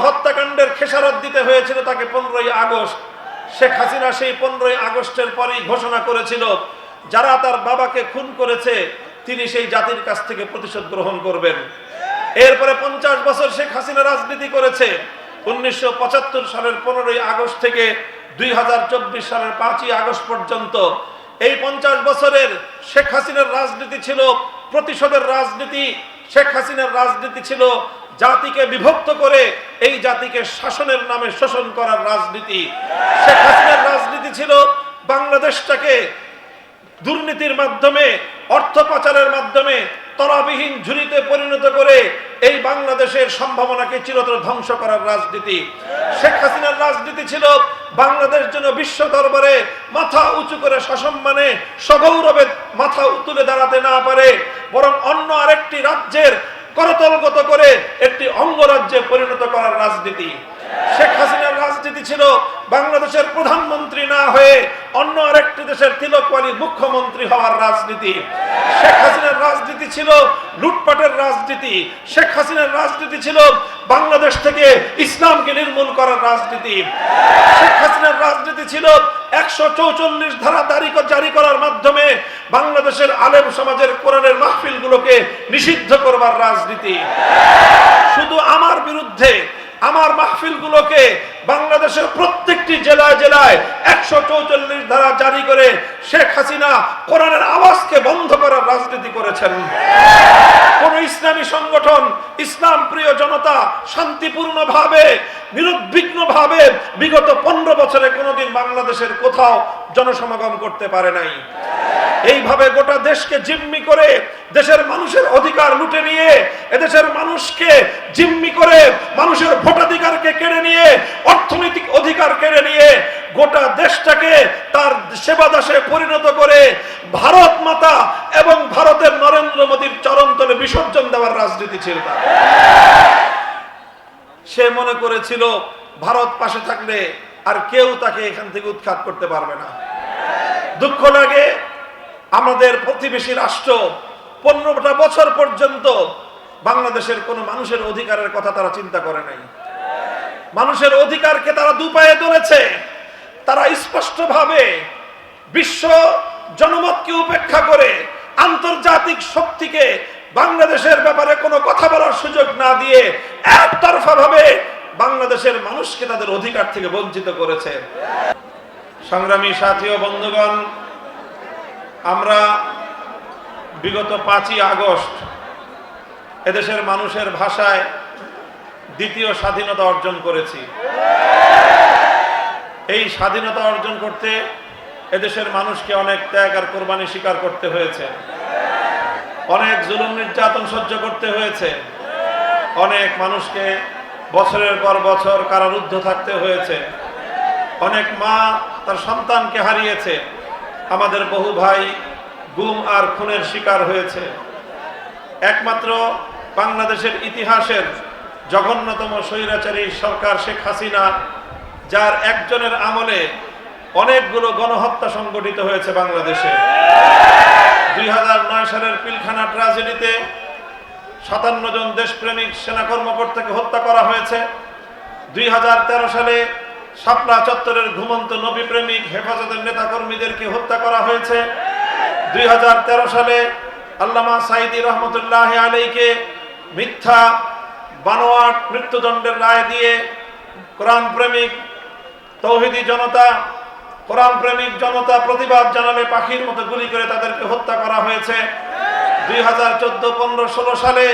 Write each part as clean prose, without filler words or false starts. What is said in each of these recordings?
হত্যাকাণ্ডের খেসারত দিতে হয়েছিল তাকে 15ই আগস্ট। শেখ হাসিনা সেই 15ই আগস্টের পরেই ঘোষণা করেছিল যারা তার বাবাকে খুন করেছে তিনি সেই জাতির কাছ থেকে প্রতিশোধ গ্রহণ করবেন। এরপরে 50 বছর শেখ হাসিনা রাজনীতি করেছে। 1975 সালের 15ই আগস্ট থেকে 2024 সালের 5ই আগস্ট পর্যন্ত এই 50 বছরের শেখ হাসিনার রাজনীতি ছিল প্রতিশোধের রাজনীতি। শেখ হাসিনার রাজনীতি ছিল জাতিকে বিভক্ত করে এই জাতিকে শাসনের নামে শোষণ করার রাজনীতি। শেখ হাসিনার রাজনীতি ছিল বাংলাদেশটাকে দুর্নীতির মাধ্যমে, অর্থ পাচারের মাধ্যমে তলাবিহীন ঝুড়িতে পরিণত করে এই বাংলাদেশের সম্ভাবনাকে চিরতর ধ্বংস করার রাজনীতি। শেখ হাসিনার রাজনীতি ছিল বাংলাদেশ যেন বিশ্ব দরবারে মাথা উঁচু করে সসম্মানে সগৌরবে মাথা তুলে দাঁড়াতে না পারে, বরং অন্য আরেকটি রাজ্যের করতলগত করে একটি অঙ্গরাজ্যে পরিণত করার রাজনীতি। শেখ হাসিনার রাজনীতি ছিল বাংলাদেশের প্রধানমন্ত্রী না হয়ে অন্য আরেকটি দেশের তিলকওয়ালী মুখ্যমন্ত্রী হওয়ার রাজনীতি। শেখ হাসিনার রাজনীতি ছিল লুটপাটের রাজনীতি। শেখ হাসিনার রাজনীতি ছিল বাংলাদেশ থেকে ইসলামকে নির্মূল করার রাজনীতি। শেখ হাসিনার রাজনীতি ছিল 144 ধারা জারি করার মাধ্যমে বাংলাদেশের আলেম সমাজের কোরআনের মাহফিলগুলোকে নিষিদ্ধ করবার রাজনীতি। শুধু আমার বিরুদ্ধে আমার মাহফিলগুলোকে বাংলাদেশের প্রত্যেকটি জেলায় জেলায় 144 ধারা জারি করে শেখ হাসিনা কোরআনের আওয়াজকে বন্ধ করার রাজনীতি করেছেন। কোন ইসলামী সংগঠন, ইসলাম প্রিয় জনতা শান্তিপূর্ণভাবে নিরুদ্বিগ্নভাবে বিগত 15 বছরে কোনোদিন বাংলাদেশের কোথাও জনসমাগম করতে পারে নাই। এইভাবে গোটা দেশকে জিম্মি করে দেশের মানুষের অধিকার লুটে নিয়ে, এদেশের মানুষকে জিম্মি করে মানুষের ভোটাধিকারকে কেড়ে নিয়ে, অর্থনৈতিক অধিকার কেড়ে নিয়ে গোটা দেশটাকে তার সেবাদাসে পরিণত করে ভারত মাতা এবং ভারতের নরেন্দ্র মোদীর চরণতলে বিসর্জন দেওয়ার রাজনীতি ছিল। সে মনে করেছিল ভারত পাশে থাকলে আর কেউ তাকে এখান থেকে উৎখাত করতে পারবে না। দুঃখ লাগে আমাদের প্রতিবেশী রাষ্ট্র 15টা বছর পর্যন্ত বাংলাদেশের কোন মানুষের অধিকারের কথা তারা চিন্তা করে নাই। মানুষের অধিকারকে তারা দুপায়ে ধরেছে। তারা স্পষ্টভাবে বিশ্ব জনমতকে উপেক্ষা করে আন্তর্জাতিক শক্তিকে বাংলাদেশের ব্যাপারে কোনো কথা বলার সুযোগ না দিয়ে একতরফা ভাবে বাংলাদেশের মানুষকে তাদের অধিকার থেকে বঞ্চিত করেছে। সংগ্রামী সাথী ও বন্ধুগণ, আমরা বিগত 5ই আগস্ট এদেশের মানুষের ভাষায় দ্বিতীয় স্বাধীনতা অর্জন করেছি। এই স্বাধীনতা অর্জন করতে এদেশের মানুষকে অনেক ত্যাগ আর কোরবানি স্বীকার করতে হয়েছে, অনেক জুলুম নির্যাতন সহ্য করতে হয়েছে, অনেক মানুষকে বছরের পর বছর কারারুদ্ধ থাকতে হয়েছে, অনেক মা তার সন্তানকে হারিয়েছে, আমাদের বহু ভাই গুম আর খুনের শিকার হয়েছে। একমাত্র বাংলাদেশের ইতিহাসের জঘন্যতম স্বৈরাচারী সরকার শেখ হাসিনা, যার একজনের আমলে অনেকগুলো গণহত্যা সংগঠিত হয়েছে বাংলাদেশে। 2009 সালের পিলখানা ট্র্যাজেডিতে 57 জন দেশপ্রেমিক সেনা কর্মকর্তাকে হত্যা করা হয়েছে। 2013 সালে শাপলা চত্বরের ঘুমন্ত নবী প্রেমিক হেফাজতের নেতাকর্মীদেরকে হত্যা করা হয়েছে। 2013 সালে আল্লামা সাঈদী রহমতুল্লাহ আলাইকে মিথ্যা বানোয়াট মৃত্যুদণ্ডের রায় দিয়ে কোরআন প্রেমিক তৌহিদি জনতা, কোরআন প্রেমিক জনতা প্রতিবাদ জানালে পাখির মতো গুলি করে তাদেরকে হত্যা করা হয়েছে। 2014, 15, 16 সালে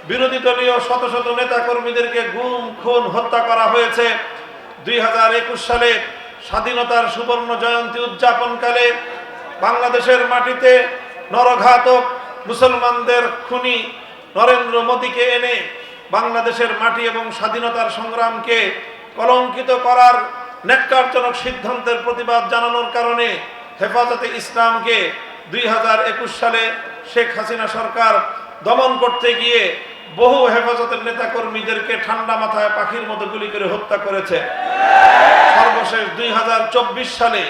বিরোধী দলীয় শত শত নেতা কর্মীদেরকে গুম খুন হত্যা করা হয়েছে। 2021 সালে স্বাধীনতার সুবর্ণ জয়ন্তী উদযাপনকালে বাংলাদেশের মাটিতে নরঘাতক মুসলমানদের খুনি নরেন্দ্র মোদীকে এনে বাংলাদেশের মাটি এবং স্বাধীনতার সংগ্রামকে কলঙ্কিত করার ন্যাক্কারজনক সিদ্ধান্তের প্রতিবাদ জানানোর কারণে হেফাজতে ইসলামকে 2021 সালে শেখ হাসিনা সরকার দমন করতে গিয়ে বহু হেফাজতের নেতাকর্মীদেরকে ঠান্ডা মাথায় পাখির মতো গুলি করে হত্যা করেছে। সর্বশেষ 2024 সালে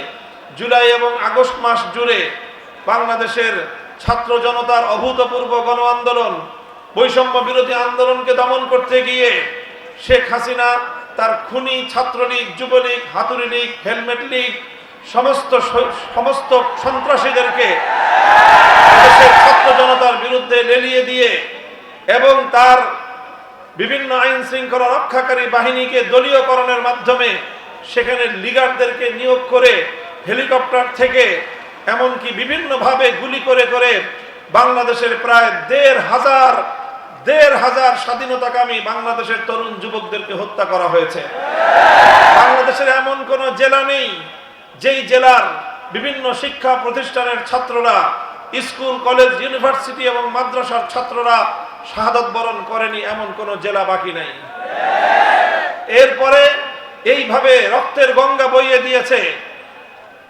জুলাই এবং আগস্ট মাস জুড়ে বাংলাদেশের ছাত্র জনতার অভূতপূর্ব গণ আন্দোলন, বৈষম্য বিরোধী আন্দোলনকে দমন করতে গিয়ে শেখ হাসিনা তার খুনি ছাত্রলীগ, যুবলীগ, হাতুড়ি লীগ, হেলমেট লীগ সমস্ত সন্ত্রাসীদেরকে দেশের ছাত্র জনতার বিরুদ্ধে লেলিয়ে দিয়ে এবং তার বিভিন্ন আইন শৃঙ্খলা রক্ষাকারী বাহিনীকে দলীয়করণের মাধ্যমে সেখানে লিগারদেরকে নিয়োগ করে হেলিকপ্টার থেকে এমনকি বিভিন্নভাবে গুলি করে করে বাংলাদেশের প্রায় দেড় হাজার স্বাধীনতাকামী বাংলাদেশের তরুণ যুবকদেরকে হত্যা করা হয়েছে। বাংলাদেশের এমন কোন জেলা নেই যেই জেলার বিভিন্ন শিক্ষা প্রতিষ্ঠানের ছাত্ররা, স্কুল, কলেজ, ইউনিভার্সিটি এবং মাদ্রাসার ছাত্ররা শাহাদত বরণ করেনি, এমন কোন জেলা বাকি নাই। এরপরে এইভাবে রক্তের গঙ্গা বইয়ে দিয়েছে।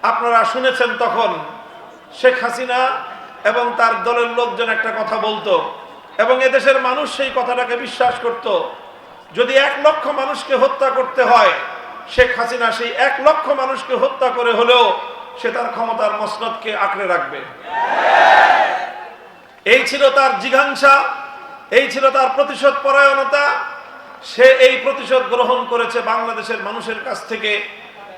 আপনারা শুনেছেন তখন শেখ হাসিনা এবং তার দলের লোকজন একটা কথা বলতো এবং এদেশের মানুষ সেই কথাটাকে বিশ্বাস করত। যদি 1 লক্ষ মানুষকে হত্যা করতে হয়, শেখ হাসিনা সেই 1 লক্ষ মানুষকে হত্যা করে হলেও সে তার ক্ষমতার মসনদকে আঁকড়ে রাখবে। এই ছিল তার জিঘাংসা, এই ছিল তার প্রতিশোধ পরায়ণতা। সে এই প্রতিশোধ গ্রহণ করেছে বাংলাদেশের মানুষের কাছ থেকে,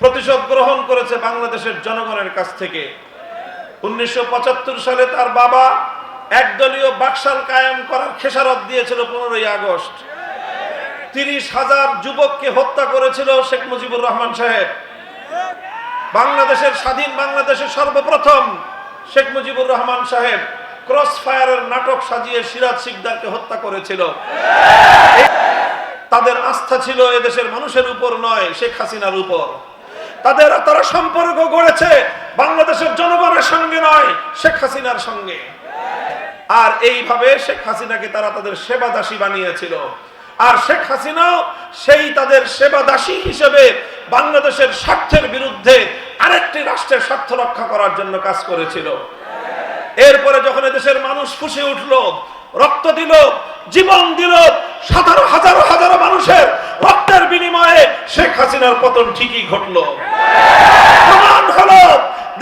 প্রতিশোধ গ্রহণ করেছে বাংলাদেশের জনগণের কাছ থেকে। 1975 সালে তার বাবা একদলীয় বাকশাল কায়েম করার খেসারত দিয়েছিল 15ই আগস্ট। 30,000 যুবককে হত্যা করেছিল শেখ মুজিবুর রহমান সাহেব। বাংলাদেশের স্বাধীন বাংলাদেশের সর্বপ্রথম শেখ মুজিবুর রহমান সাহেব ক্রস ফায়ারের নাটক সাজিয়ে সিরাজ শিকদারকে হত্যা করেছিল। তাদের আস্থা ছিল এদেশের মানুষের উপর নয়, শেখ হাসিনার উপর। তারা সম্পর্ক গড়েছে বাংলাদেশের জনগণের সঙ্গে নয়, শেখ হাসিনার সঙ্গে। আর এইভাবে শেখ হাসিনাকে তারা তাদের সেবা দাসী বানিয়েছিল। আর শেখ হাসিনাও সেই তাদের সেবা দাসী হিসেবে বাংলাদেশের স্বার্থের বিরুদ্ধে আরেকটি রাষ্ট্রের স্বার্থ রক্ষা করার জন্য কাজ করেছিল। এরপরে যখন এদেশের মানুষ ফুঁসে উঠল, রক্ত দিল, জীবন দিল, হাজারো হাজারো মানুষের রক্তের বিনিময়ে শেখ হাসিনার পতন ঠিকই ঘটল। প্রমাণ হলো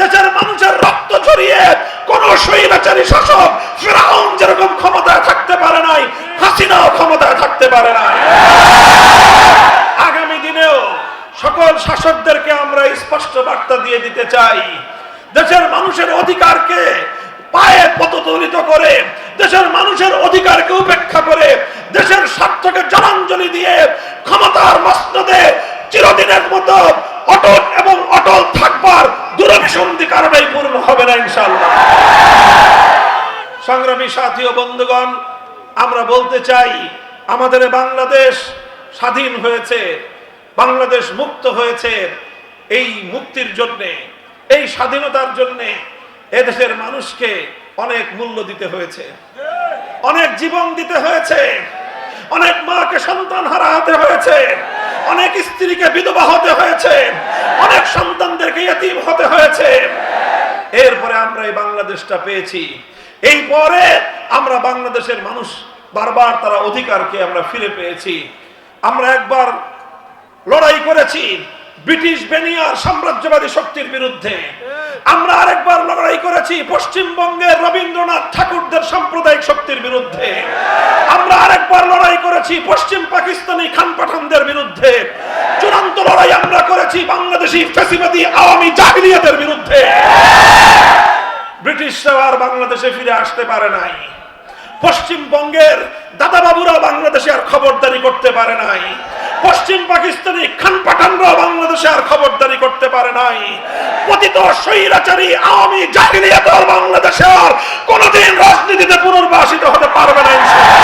দেশের মানুষের রক্ত ঝরিয়ে কোন স্বৈরাচারী শাসক ফিরআউন যেরকম ক্ষমতায় থাকতে পারে নাই, হাসিনাও ক্ষমতায় থাকতে পারে না। আগামী দিনেও সকল শাসকদেরকে আমরা স্পষ্ট বার্তা দিয়ে দিতে চাই, দেশের মানুষের অধিকারকে পায়ে পদদলিত করে, দেশের মানুষের অধিকারকে উপেক্ষা করে, দেশের স্বার্থকে জলাঞ্জলি দিয়ে ক্ষমতার মসনদে চিরদিনের মতো অটল এবং অটল থাকবার দুরভিসন্ধি কারণেই পূর্ণ হবে না ইনশাআল্লাহ। সংগ্রামী সাথী ও বন্ধুগণ, আমরা বলতে চাই আমাদের বাংলাদেশ স্বাধীন হয়েছে, বাংলাদেশ মুক্ত হয়েছে। এই মুক্তির জন্য, এই স্বাধীনতার জন্য এদেশের মানুষকে অনেক মূল্য দিতে হয়েছে, অনেক জীবন দিতে হয়েছে, অনেক মাকে সন্তান হারাতে হয়েছে, অনেক স্ত্রীকে বিধবা হতে হয়েছে, অনেক সন্তানদেরকে ইতিম হতে হয়েছে। এরপরে আমরা এই বাংলাদেশটা পেয়েছি। এই পরে আমরা বাংলাদেশের মানুষ বারবার তারা অধিকারকে আমরা ফিরে পেয়েছি। আমরা একবার লড়াই করেছি ব্রিটিশ বেনিয়ার সাম্রাজ্যবাদী শক্তির বিরুদ্ধে, আমরা আরেকবার লড়াই করেছি পশ্চিমবঙ্গের রবীন্দ্রনাথ ঠাকুরদের সাম্প্রদায়িক শক্তির বিরুদ্ধে, আমরা আরেকবার লড়াই করেছি পশ্চিম পাকিস্তানি খান পাঠানদের বিরুদ্ধে, চূড়ান্ত লড়াই আমরা করেছি বাংলাদেশি ফ্যাসিবাদী আওয়ামী জাহিলিয়াতের বিরুদ্ধে। ব্রিটিশরা আর বাংলাদেশে ফিরে আসতে পারে নাই, পশ্চিমবঙ্গের দাদাবাবুরা বাংলাদেশে আর খবরদারি করতে পারে নাই, পশ্চিম পাকিস্তানি খান পাঠানরা বাংলাদেশে আর খবরদারি করতে পারে নাই। পতিত স্বৈরাচারী আওয়ামী জাহিলিয়াত বাংলাদেশে আর কোনদিন রাজনীতিতে পুনর্বাসিত হতে পারবে না ইনশাআল্লাহ।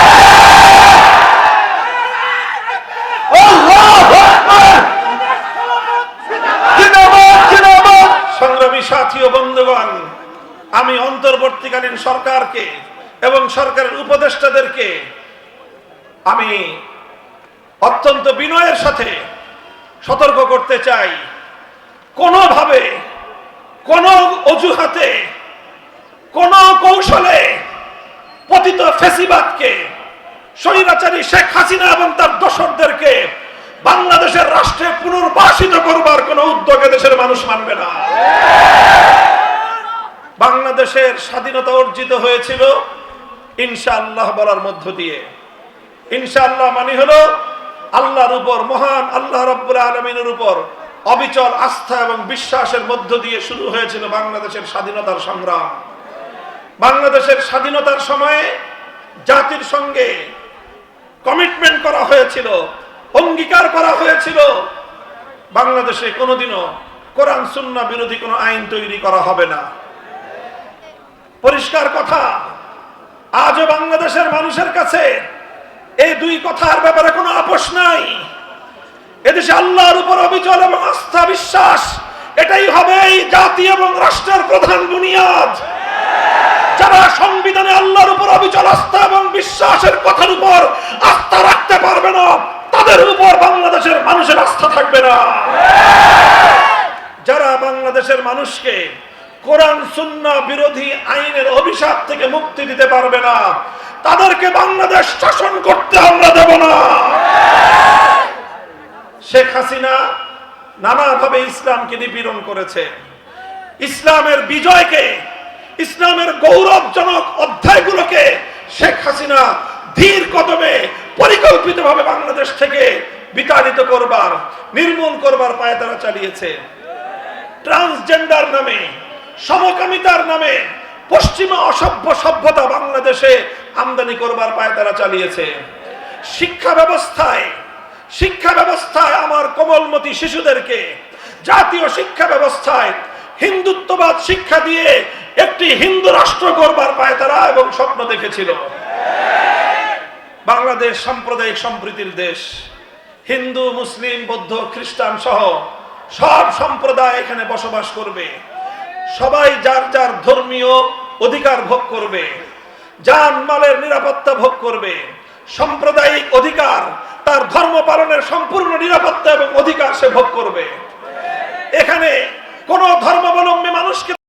সংগ্রামী সাথী ও বন্ধুগণ, আমি অন্তর্বর্তীকালীন সরকারকে এবং সরকারের উপদেষ্টাদেরকে আমি অত্যন্ত বিনয়ের সাথে সতর্ক করতে চাই, কোনোভাবে, কোন অজুহাতে, কোন কৌশলে পতিত ফ্যাসিবাদকে, স্বৈরাচারী শেখ হাসিনা এবং তার দোসরদেরকে বাংলাদেশের রাষ্ট্রে পুনর্বাসিত করবার কোন উদ্যোগে দেশের মানুষ মানবে না। বাংলাদেশের স্বাধীনতা অর্জিত হয়েছিল ইনশাআল্লাহ বলার মধ্য দিয়ে। ইনশাআল্লাহ মানে হলো আল্লাহর উপর, মহান আল্লাহ রাব্বুল আলামিনের উপর অবিচল আস্থা এবং বিশ্বাসের মধ্য দিয়ে শুরু হয়েছিল বাংলাদেশের স্বাধীনতার সংগ্রাম। বাংলাদেশের স্বাধীনতার সময়ে জাতির সঙ্গে কমিটমেন্ট করা হয়েছিল, অঙ্গীকার করা হয়েছিল, বাংলাদেশে কোনোদিনও কোরআন সুন্নাহ বিরোধী কোনো আইন তৈরি করা হবে না। পরিষ্কার কথা, আজও বাংলাদেশের মানুষের কাছে এই দুই কথার ব্যাপারে কোনো আপোষ নাই। এদেশে আল্লাহর উপর অবিচল এবং আস্থা বিশ্বাস, এটাই হবে এই জাতি এবং রাষ্ট্রের প্রধান বুনিয়াদ। যারা সংবিধানে আল্লাহর উপর অবিচল আস্থা এবং বিশ্বাসের কথার উপর আস্থা রাখতে পারবে না, তাদের উপর বাংলাদেশের মানুষের আস্থা থাকবে না। যারা বাংলাদেশের মানুষকে কোরআন সুন্নাহ বিরোধী আইনের অভিশাপ থেকে মুক্তি দিতে পারবে না, তাদেরকে বাংলাদেশ শাসন করতে আমরা দেব না। শেখ হাসিনা নানাভাবে ইসলামকে নিপীড়ন করেছে। ইসলামের বিজয়কে, ইসলামের গৌরবজনক অধ্যায়গুলোকে শেখ হাসিনা ধীর কদমে পরিকল্পিতভাবে বাংলাদেশ থেকে বিতাড়িত করবার, নির্মূল করবার পায়তারা চালিয়েছে। ট্রান্সজেন্ডার নামে, সমকামিতার নামে পশ্চিমা অসভ্য সভ্যতা বাংলাদেশে আমদানি করবার পায়তারা চালিয়েছে। শিক্ষা ব্যবস্থায় আমার কোমলমতি শিশুদেরকে জাতীয় শিক্ষা ব্যবস্থায় হিন্দুত্ববাদ শিক্ষা দিয়ে একটি হিন্দু রাষ্ট্র গড়বার পায়তারা এবং স্বপ্ন দেখেছিল। বাংলাদেশ সাম্প্রদায়িক সম্প্রীতির দেশ। হিন্দু, মুসলিম, বৌদ্ধ, খ্রিস্টান সহ সব সম্প্রদায় এখানে বসবাস করবে। সবাই যার যার ধর্মীয় অধিকার ভোগ করবে, জানমালের নিরাপত্তা ভোগ করবে। সাম্প্রদায়িক অধিকার, তার ধর্ম পালনের সম্পূর্ণ নিরাপত্তা এবং অধিকার সে ভোগ করবে।